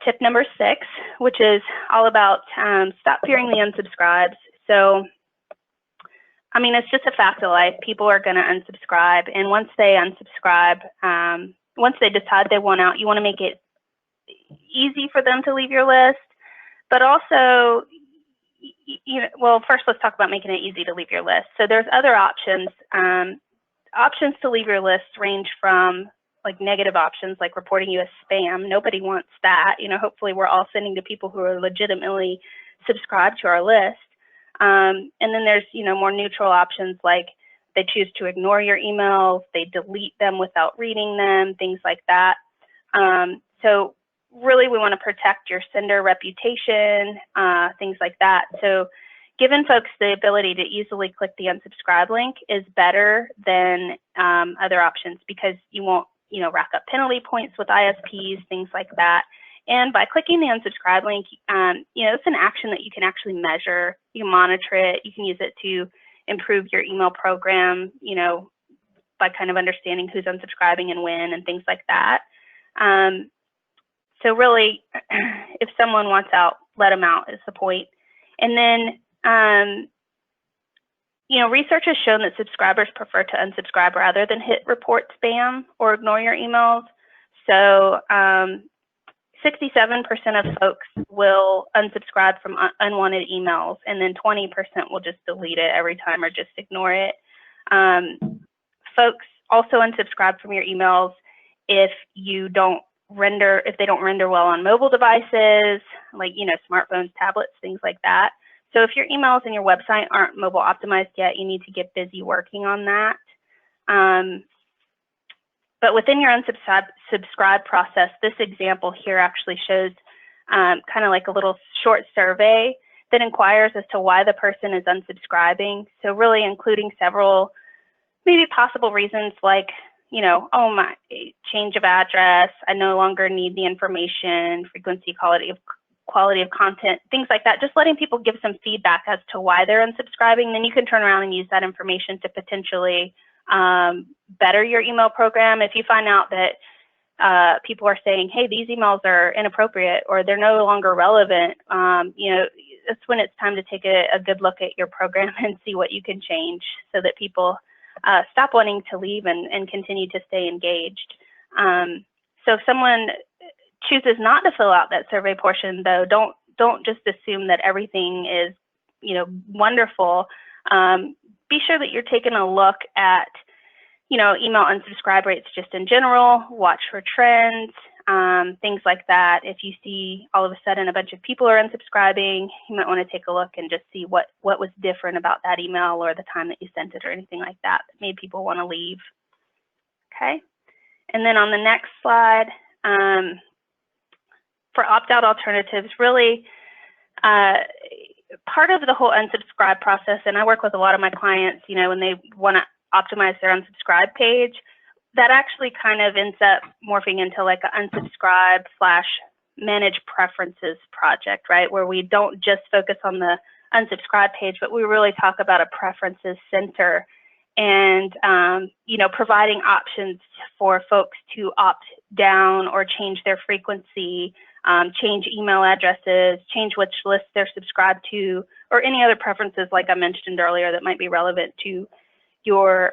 tip number 6, which is all about stop fearing the unsubscribes. So, I mean, it's just a fact of life. People are going to unsubscribe, and once they unsubscribe, once they decide they want out, you want to make it easy for them to leave your list, but also, well, first let's talk about making it easy to leave your list. So there's other options. Options to leave your list range from like negative options, like reporting you as spam. Nobody wants that. Hopefully we're all sending to people who are legitimately subscribed to our list. And then there's, more neutral options, like they choose to ignore your emails, they delete them without reading them, things like that. So really we want to protect your sender reputation, things like that. So giving folks the ability to easily click the unsubscribe link is better than other options, because you won't, rack up penalty points with ISPs, things like that. And by clicking the unsubscribe link, it's an action that you can actually measure. You can monitor it. You can use it to improve your email program, by kind of understanding who's unsubscribing and when and things like that. So really, if someone wants out, let them out is the point. And then, research has shown that subscribers prefer to unsubscribe rather than hit report spam or ignore your emails. So 67% of folks will unsubscribe from unwanted emails, and then 20% will just delete it every time or just ignore it. Folks also unsubscribe from your emails if they don't render well on mobile devices, like smartphones, tablets, things like that. So if your emails and your website aren't mobile optimized yet, you need to get busy working on that. But within your unsubscribe process, this example here actually shows kind of like a little short survey that inquires as to why the person is unsubscribing. So really including several maybe possible reasons, like, oh, my change of address, I no longer need the information, frequency, quality of content, things like that. Just letting people give some feedback as to why they're unsubscribing. Then you can turn around and use that information to potentially better your email program. If you find out that people are saying, hey, these emails are inappropriate or they're no longer relevant, that's when it's time to take a good look at your program and see what you can change so that people stop wanting to leave and continue to stay engaged. So if someone chooses not to fill out that survey portion, though, don't just assume that everything is, wonderful. Be sure that you're taking a look at, email unsubscribe rates just in general, watch for trends, things like that. If you see all of a sudden a bunch of people are unsubscribing, you might want to take a look and just see what was different about that email or the time that you sent it or anything like that that made people want to leave. Okay. And then on the next slide, for opt-out alternatives, really part of the whole unsubscribe process, and I work with a lot of my clients, when they want to optimize their unsubscribe page, that actually kind of ends up morphing into like an unsubscribe / manage preferences project, right? Where we don't just focus on the unsubscribe page, but we really talk about a preferences center and, providing options for folks to opt down or change their frequency, change email addresses, change which lists they're subscribed to, or any other preferences like I mentioned earlier that might be relevant to your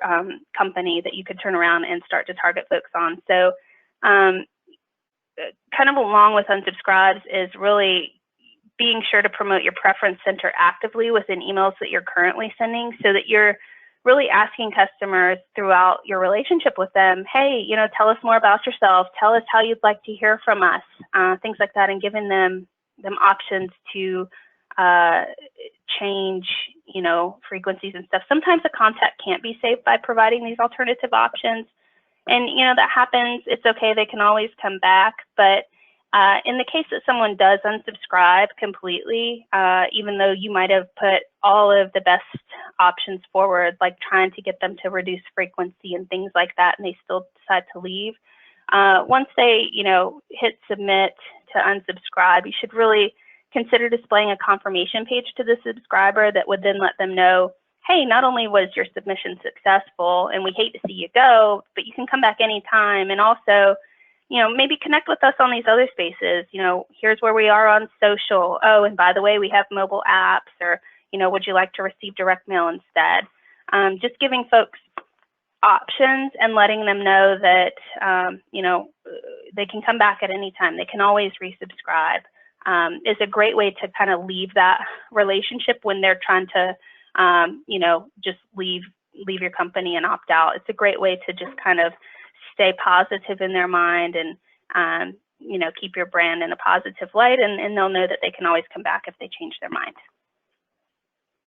company that you could turn around and start to target folks on. So kind of along with unsubscribes is really being sure to promote your preference center actively within emails that you're currently sending, so that you're really asking customers throughout your relationship with them, hey, tell us more about yourself, tell us how you'd like to hear from us, things like that, and giving them options to change, frequencies and stuff. Sometimes the contact can't be saved by providing these alternative options. And, that happens. It's okay. They can always come back. But in the case that someone does unsubscribe completely, even though you might have put all of the best options forward, like trying to get them to reduce frequency and things like that, and they still decide to leave, once they, hit submit to unsubscribe, you should really consider displaying a confirmation page to the subscriber that would then let them know, hey, not only was your submission successful and we hate to see you go, but you can come back anytime. And also, maybe connect with us on these other spaces. Here's where we are on social. Oh, and by the way, we have mobile apps, or, would you like to receive direct mail instead? Just giving folks options and letting them know that, they can come back at any time. They can always resubscribe. Is a great way to kind of leave that relationship when they're trying to, just leave your company and opt out. It's a great way to just kind of stay positive in their mind and, keep your brand in a positive light, and they'll know that they can always come back if they change their mind.